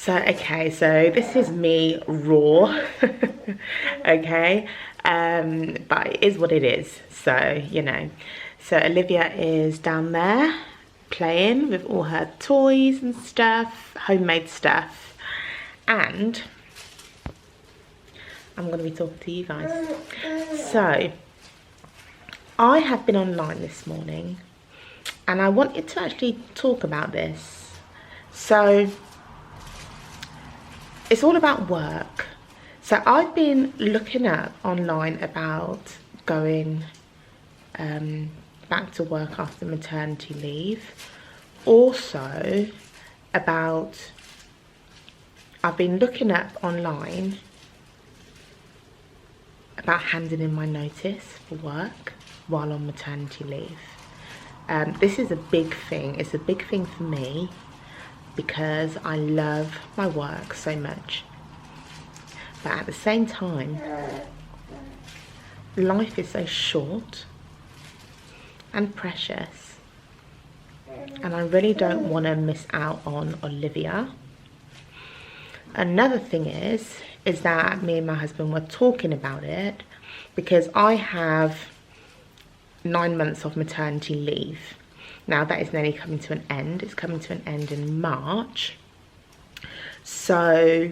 Okay, so this is me raw. Okay, but it is what it is, so you know. So Olivia is down there playing with all her toys and stuff, homemade stuff, and I'm going to be talking to you guys. So I have been online this morning and I wanted to actually talk about this. So it's all about work. So I've been looking up online about going back to work after maternity leave. Also about, I've been looking up online about handing in my notice for work while on maternity leave. This is a big thing. It's a big thing for me because I love my work so much. But at the same time, life is so short and precious, and I really don't want to miss out on Olivia. Another thing is that me and my husband were talking about it because I have 9 months of maternity leave. Now that is nearly coming to an end. It's coming to an end in March. So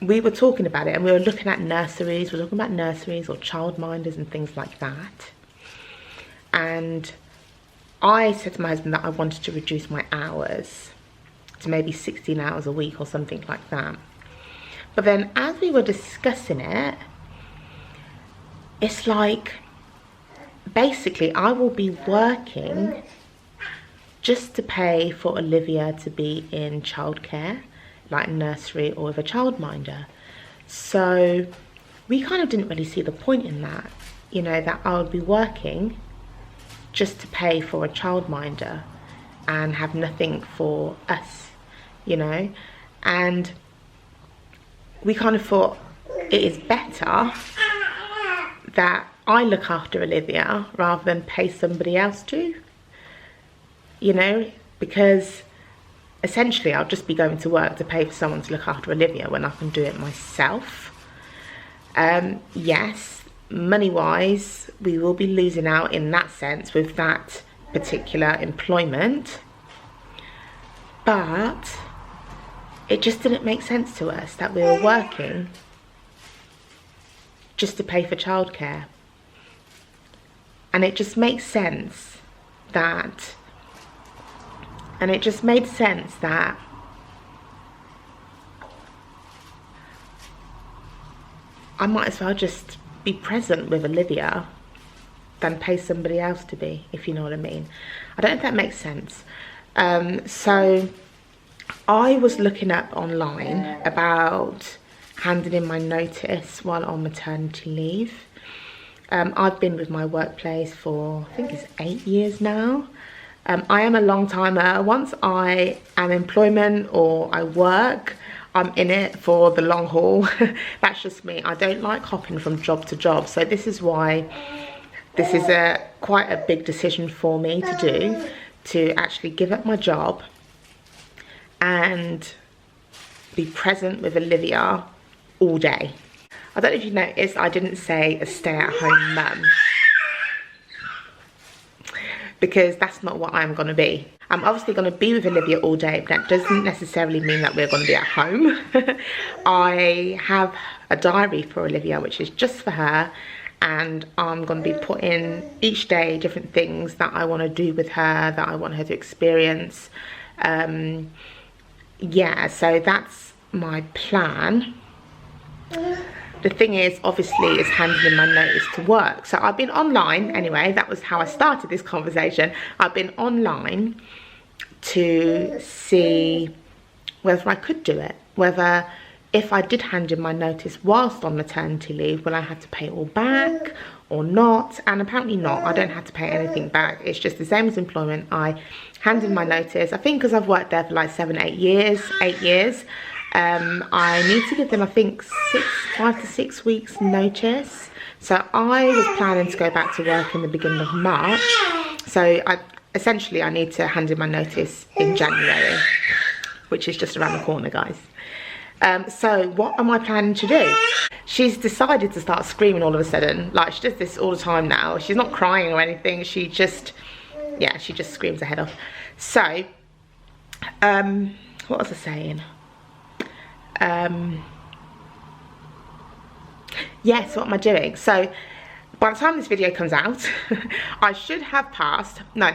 we were talking about it and we were looking at nurseries. We're talking about nurseries or childminders and things like that. And I said to my husband that I wanted to reduce my hours to maybe 16 hours a week or something like that. But then as we were discussing it, it's like, basically I will be working just to pay for Olivia to be in childcare, like nursery or with a childminder. So we kind of didn't really see the point in that, you know, that I would be working just to pay for a childminder and have nothing for us, you know. And we kind of thought it is better that I look after Olivia rather than pay somebody else to, you know, because essentially I'll just be going to work to pay for someone to look after Olivia when I can do it myself. Yes, money wise we will be losing out in that sense with that particular employment, but it just didn't make sense to us that we were working just to pay for childcare. And it just makes sense that, and it just made sense that I might as well just be present with Olivia than pay somebody else to be, if you know what I mean. I don't know if that makes sense. So I was looking up online about handing in my notice while on maternity leave. I've been with my workplace for, I think it's 8 years now. I am a long timer. Once I am employment or I work, I'm in it for the long haul. That's just me. I don't like hopping from job to job. So this is why this is quite a big decision for me to do, to actually give up my job and be present with Olivia all day. I don't know if you noticed, I didn't say a stay-at-home mum, because that's not what I'm going to be. I'm obviously going to be with Olivia all day, but that doesn't necessarily mean that we're going to be at home. I have a diary for Olivia, which is just for her, and I'm going to be putting each day different things that I want to do with her, that I want her to experience. Yeah, so that's my plan. The thing is, obviously, is handing in my notice to work. So I've been online, anyway, that was how I started this conversation. I've been online to see whether I could do it, whether if I did hand in my notice whilst on maternity leave, will I have to pay it all back or not? And apparently not. I don't have to pay anything back. It's just the same as employment. I hand in my notice. I think because I've worked there for like 8 years, I need to give them, I think, 5 to 6 weeks notice. So I was planning to go back to work in the beginning of March. So essentially I need to hand in my notice in January. which is just around the corner, guys. So what am I planning to do? She's decided to start screaming all of a sudden. Like, she does this all the time now. She's not crying or anything. She just, yeah, she just screams her head off. So, what was I saying? Yes, what am I doing? So, by the time this video comes out, I should have passed, no.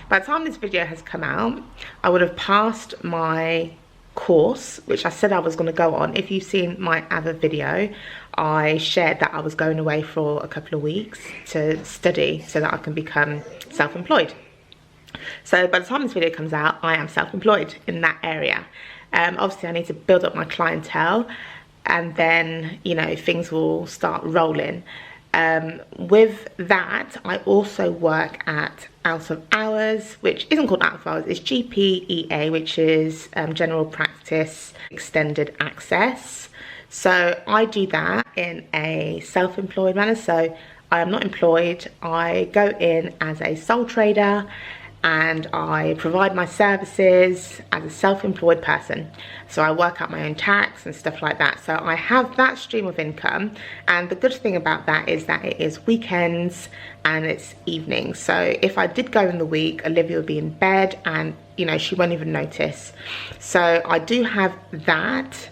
By the time this video has come out, I would have passed my course, which I said I was going to go on. If you've seen my other video, I shared that I was going away for a couple of weeks to study so that I can become self-employed. So by the time this video comes out, I am self-employed in that area. Obviously, I need to build up my clientele, and then, you know, things will start rolling. With that, I also work at out of hours, which isn't called out of hours, it's GPEA, which is general practice extended access. So I do that in a self-employed manner. So I am not employed. I go in as a sole trader and I provide my services as a self-employed person. So I work out my own tax and stuff like that. So I have that stream of income, and the good thing about that is that it is weekends and it's evenings. So if I did go in the week, Olivia would be in bed and, you know, she won't even notice. So I do have that,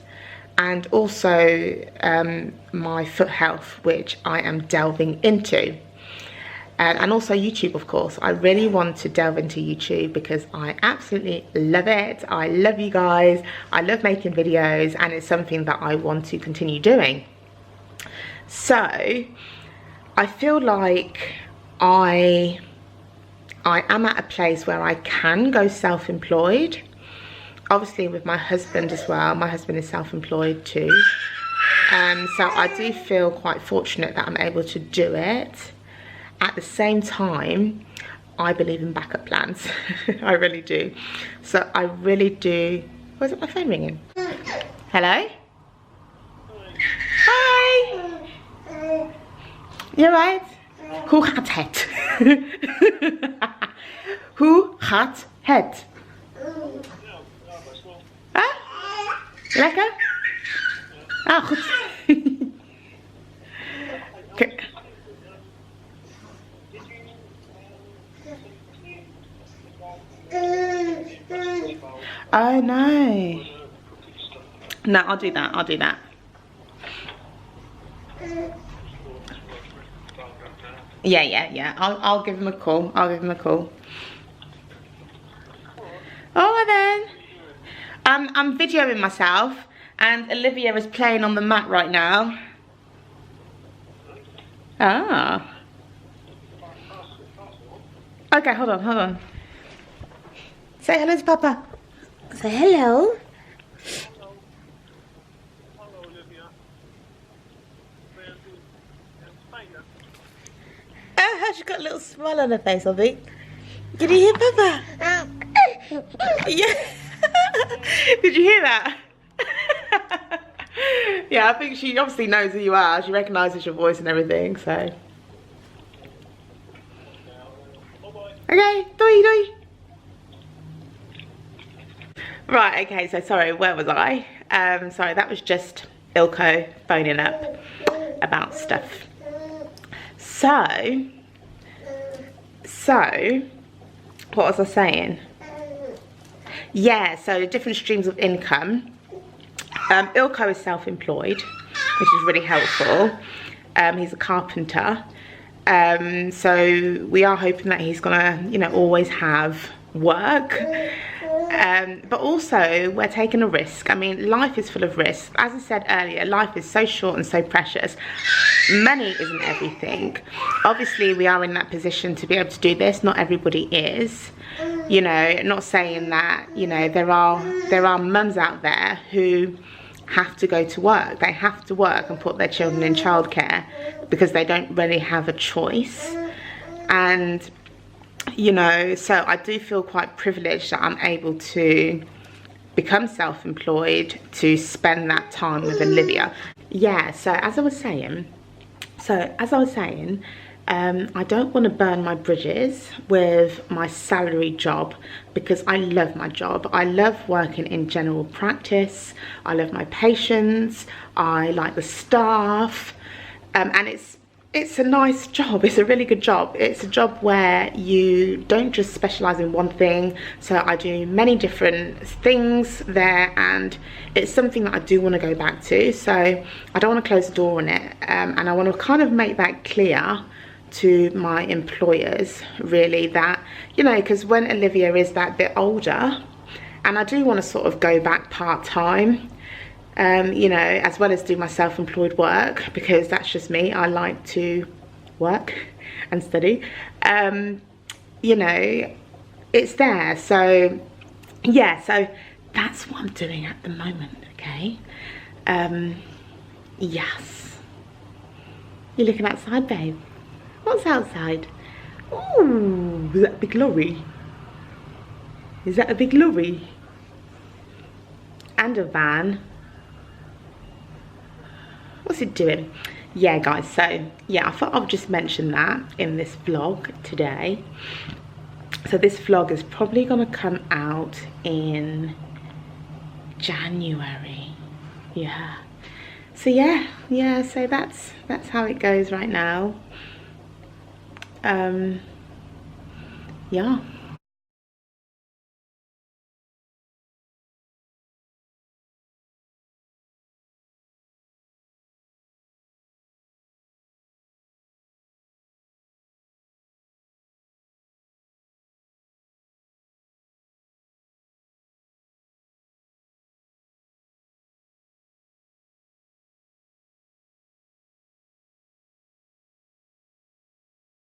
and also my foot health, which I am delving into. And also YouTube, of course. I really want to delve into YouTube because I absolutely love it. I love you guys. I love making videos, and it's something that I want to continue doing. So I feel like I am at a place where I can go self-employed. Obviously with my husband as well. My husband is self-employed too. So I do feel quite fortunate that I'm able to do it. At the same time, I believe in backup plans. I really do. So I really do. Why is it my phone ringing? Hello? Hi. You alright? Who had het? Who had het? Huh? Lekker? Ah, goed. Okay. Oh no. No, I'll do that. I'll do that. Yeah. I'll give him a call. I'll give him a call. Oh then. I'm videoing myself, and Olivia is playing on the mat right now. Ah. Okay, hold on. Say hello to Papa. Say hello. Hello, Olivia. She's got a little smile on her face, I think. Did you hear Papa? Yeah. Did you hear that? Yeah, I think she obviously knows who you are. She recognises your voice and everything, so. Okay, doi. Right, okay, so sorry, where was I? Sorry, that was just Ilko phoning up about stuff. So, what was I saying? Yeah, so different streams of income. Ilko is self-employed, which is really helpful. He's a carpenter. So we are hoping that he's gonna, you know, always have work. But also we're taking a risk. I mean, life is full of risks. As I said earlier, life is so short and so precious. Money isn't everything. Obviously we are in that position to be able to do this. Not everybody is, you know. Not saying that, you know, there are mums out there who have to go to work. They have to work and put their children in childcare because they don't really have a choice. And you know, so I do feel quite privileged that I'm able to become self-employed, to spend that time with Olivia. Yeah, so as I was saying, I don't want to burn my bridges with my salary job because I love my job. I love working in general practice. I love my patients. I like the staff, and it's a nice job. It's a really good job. It's a job where you don't just specialize in one thing. So I do many different things there, and it's something that I do want to go back to. So I don't want to close the door on it, and I want to kind of make that clear to my employers, really, that, you know, because when Olivia is that bit older, and I do want to sort of go back part-time, you know, as well as do my self-employed work, because that's just me. I like to work and study. You know, it's there. So yeah, so that's what I'm doing at the moment. Okay. Yes, you're looking outside, babe. What's outside? Oh, is that a big lorry? Is that a big lorry? And a van. What's it doing? Yeah, guys, so yeah, I thought I would just mention that in this vlog today. So this vlog is probably gonna come out in January. Yeah. So yeah, so that's how it goes right now. Yeah.